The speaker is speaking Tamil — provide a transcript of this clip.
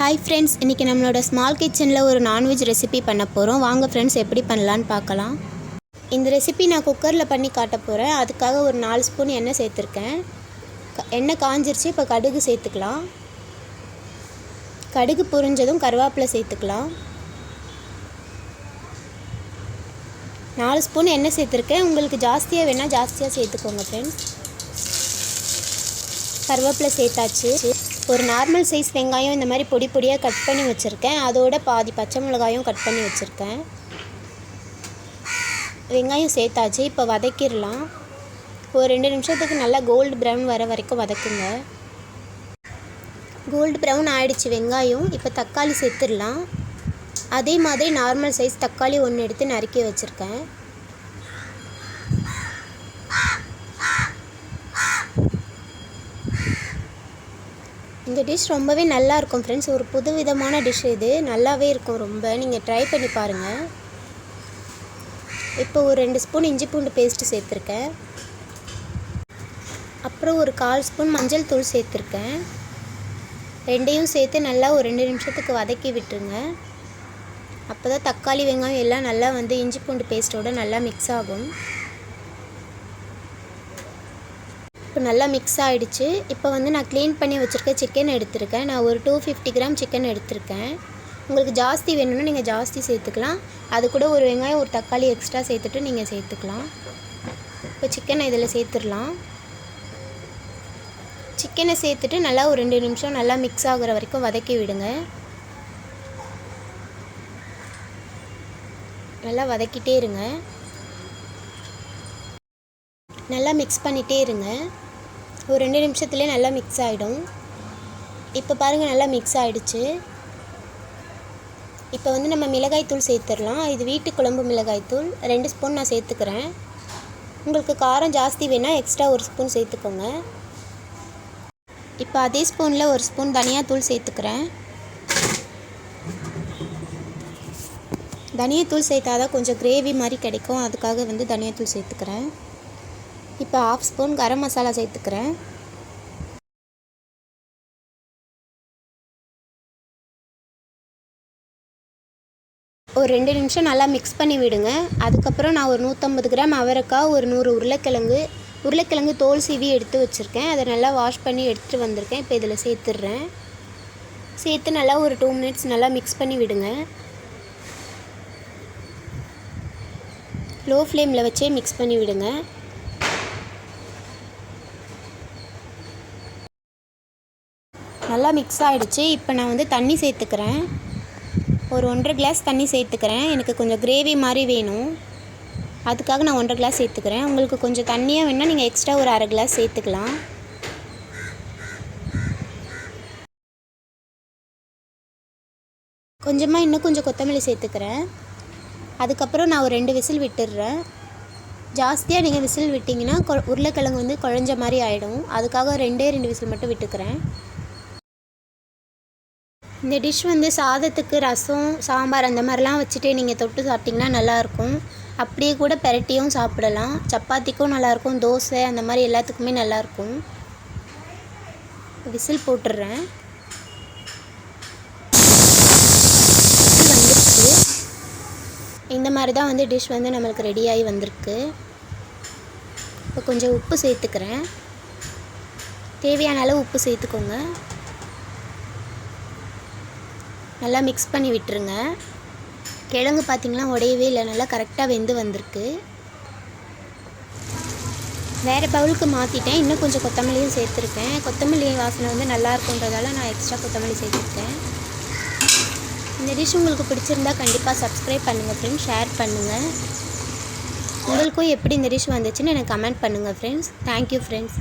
हाई फ्रेंड्स इनकी नम्मलोड स्माल किचन ஒரு நான்வெஜ் ரெசிபி பண்ண போறோம் வாங்க फ्रेंड्स எப்படி பண்ணலாம்னு பார்க்கலாம் இந்த ரெசிபி நான் குக்கர்ல பண்ணி காட்ட போறேன் அதுக்காக ஒரு 4 ஸ்பூன் எண்ணெய் சேர்த்திருக்கேன் எண்ணெய் காஞ்சிருச்சு இப்ப கடுகு சேர்த்துக்கலாம் கடுகு பொரிஞ்சதும் கருவேப்பிலை சேர்த்துக்கலாம் 4 ஸ்பூன் எண்ணெய் சேர்த்திருக்கேன் உங்களுக்கு ஜாஸ்தியா வேணா ஜாஸ்தியா சேர்த்துக்கோங்க फ्रेंड्स கருவேப்பிலை சேர்த்தாச்சு ஒரு நார்மல் சைஸ் வெங்காயம் இந்த மாதிரி பொடி பொடியா கட் பண்ணி வச்சிருக்கேன் அதோட பாதி பச்சை மிளகாயும் கட் பண்ணி வச்சிருக்கேன் வெங்காயம் சேர்த்தாச்சு இப்போ வதக்கிரலாம் ஒரு 2 நிமிஷத்துக்கு நல்லா கோல்ட் பிரவுன் வர வரைக்கும் வதக்குங்க கோல்ட் பிரவுன் ஆயிடுச்சு வெங்காயம் இப்போ தக்காளி சேர்த்துறலாம் அதே மாதிரி நார்மல் சைஸ் தக்காளி ஒன்னு எடுத்து நறுக்கி வச்சிருக்கேன் இந்த டிஷ் ரொம்பவே நல்லா இருக்கும் फ्रेंड्स ஒரு புதுவிதமான டிஷ் இது நல்லாவே இருக்கும் ரொம்ப நீங்க ட்ரை பண்ணி பாருங்க இப்போ ஒரு 2 ஸ்பூன் இஞ்சி பூண்டு பேஸ்ட் சேர்த்திருக்கேன் அப்புறம் ஒரு 1/4 ஸ்பூன் மஞ்சள் தூள் சேர்த்திருக்கேன் ரெண்டையும் சேர்த்து நல்லா ஒரு 2 நிமிஷத்துக்கு வதக்கி விட்டுருங்க அப்பதான் தக்காளி வெங்காயம் எல்லாம் நல்லா வந்து இஞ்சி பூண்டு பேஸ்டோட நல்லா mix ஆகும் இப்போ நல்லா mix ஆயிடுச்சு இப்போ வந்து நான் க்ளீன் பண்ணி வச்சிருக்க chicken எடுத்துர்க்கேன் நான் ஒரு 250 கிராம் chicken எடுத்துர்க்கேன் உங்களுக்கு ஜாஸ்தி வேணும்னா நீங்க ஜாஸ்தி சேர்த்துக்கலாம் அது கூட ஒரு வெங்காயம் ஒரு தக்காளி எக்ஸ்ட்ரா சேர்த்துட்டு நீங்க சேர்த்துக்கலாம் இப்போ chicken இதல சேர்த்துறலாம் chicken சேர்த்துட்டு நல்லா ஒரு 2 நிமிஷம் நல்லா mix ஆகுற வரைக்கும் வதக்கி விடுங்க நல்லா வதக்கிட்டே இருங்க நல்லா mix பண்ணிட்டே இருங்க ஒரு 2 நிமிஷத்திலே நல்லா mix ஆயிடும் இப்போ பாருங்க நல்லா mix ஆயிடுச்சு இப்போ வந்து நம்ம மிளகாய் தூள் சேர்த்துறலாம் இது வீட்டு குழம்பு மிளகாய் தூள் 2 ஸ்பூன் நான் சேர்த்துக்கறேன் உங்களுக்கு காரம் ஜாஸ்தி வேணா எக்ஸ்ட்ரா ஒரு ஸ்பூன் சேர்த்துக்கோங்க இப்போ அதே ஸ்பூன்ல ஒரு ஸ்பூன் தனியா தூள் சேர்த்துக்கறேன் தனியா தூள் சேர்த்தாதான் கொஞ்சம் கிரேவி மாதிரி கிடைக்கும் அதுக்காக வந்து தனியா தூள் சேர்த்துக்கறேன் இப்போ 1/2 ஸ்பூன் கரம் மசாலா சேர்த்துக்கறேன் ஒரு 2 நிமிஷம் நல்லா mix பண்ணி விடுங்க அதுக்கு அப்புறம் நான் ஒரு 150 கிராம் அவரைக்காய் ஒரு 100 உருளைக்கிழங்கு தோல் சீவி எடுத்து வச்சிருக்கேன் அதை நல்லா வாஷ் பண்ணி எடுத்துட்டு வந்திருக்கேன் இப்போ இதல சேர்த்துறேன் சேர்த்து நல்லா ஒரு 2 மினிட்ஸ் நல்லா mix பண்ணி விடுங்க லோ ஃப்ளேம்ல வச்சே mix பண்ணி விடுங்க நல்லா mix ஆயிடுச்சு இப்போ நான் வந்து தண்ணி சேர்த்துக்கறேன் ஒரு 1.5 கிளாஸ் தண்ணி சேர்த்துக்கறேன் எனக்கு கொஞ்சம் கிரேவி மாதிரி வேணும் அதுக்காக நான் 1.5 கிளாஸ் சேர்த்துக்கறேன் உங்களுக்கு கொஞ்சம் தண்ணியா வேணா நீங்க எக்ஸ்ட்ரா ஒரு 1/2 கிளாஸ் சேர்த்துக்கலாம் கொஞ்சமா இன்னும் கொஞ்சம் கொத்தமல்லி சேர்த்துக்கறேன் அதுக்கு அப்புறம் நான் ஒரு 2 விசில் விட்டுறேன் ஜாஸ்தியா நீங்க விசில் விட்டீங்கனா உருளைக்கிழங்கு வந்து குழஞ்ச மாதிரி ஆயிடும் அதுக்காக 2 விசில் மட்டும் விட்டுக்கறேன் இந்த டிஷ் வந்து சாதத்துக்கு ரசம் சாம்பார் அந்த மாதிரிலாம் வச்சிட்டு நீங்க தொட்டு சாப்பிட்டீங்கன்னா நல்லா இருக்கும் அப்படியே கூட பெரட்டியும் சாப்பிடலாம் சப்பாத்திக்கும் நல்லா இருக்கும் தோசை அந்த மாதிரி எல்லாத்துக்குமே நல்லா இருக்கும் விசில் போட்டுறேன் வந்துருச்சு இந்த மாதிரி தான் வந்து டிஷ் வந்து நமக்கு ரெடி ஆயி வந்திருக்கு இப்போ கொஞ்சம் உப்பு சேர்த்துக்கறேன் தேவையான அளவு உப்பு சேர்த்துக்கோங்க நல்லா mix பண்ணி விட்டுருங்க கிழங்கு பாத்தீங்களா உடையவே இல்ல நல்லா கரெக்ட்டா வெந்து வந்திருக்கு வேற பவுலுக்கு மாத்திட்டேன் இன்னும் கொஞ்சம் கொத்தமல்லியும் சேர்த்திருக்கேன் கொத்தமல்லி வாசனை வந்து நல்லா இருக்கும்ன்றதால நான் எக்ஸ்ட்ரா கொத்தமல்லி சேர்த்திருக்கேன் இந்த டிஷ் உங்களுக்கு பிடிச்சிருந்தா கண்டிப்பா Subscribe பண்ணுங்க फ्रेंड्स ஷேர் பண்ணுங்க உங்களுக்கு எப்படி இந்த டிஷ் வந்துச்சுன்னு எனக்கு கமெண்ட் பண்ணுங்க फ्रेंड्स Thank you फ्रेंड्स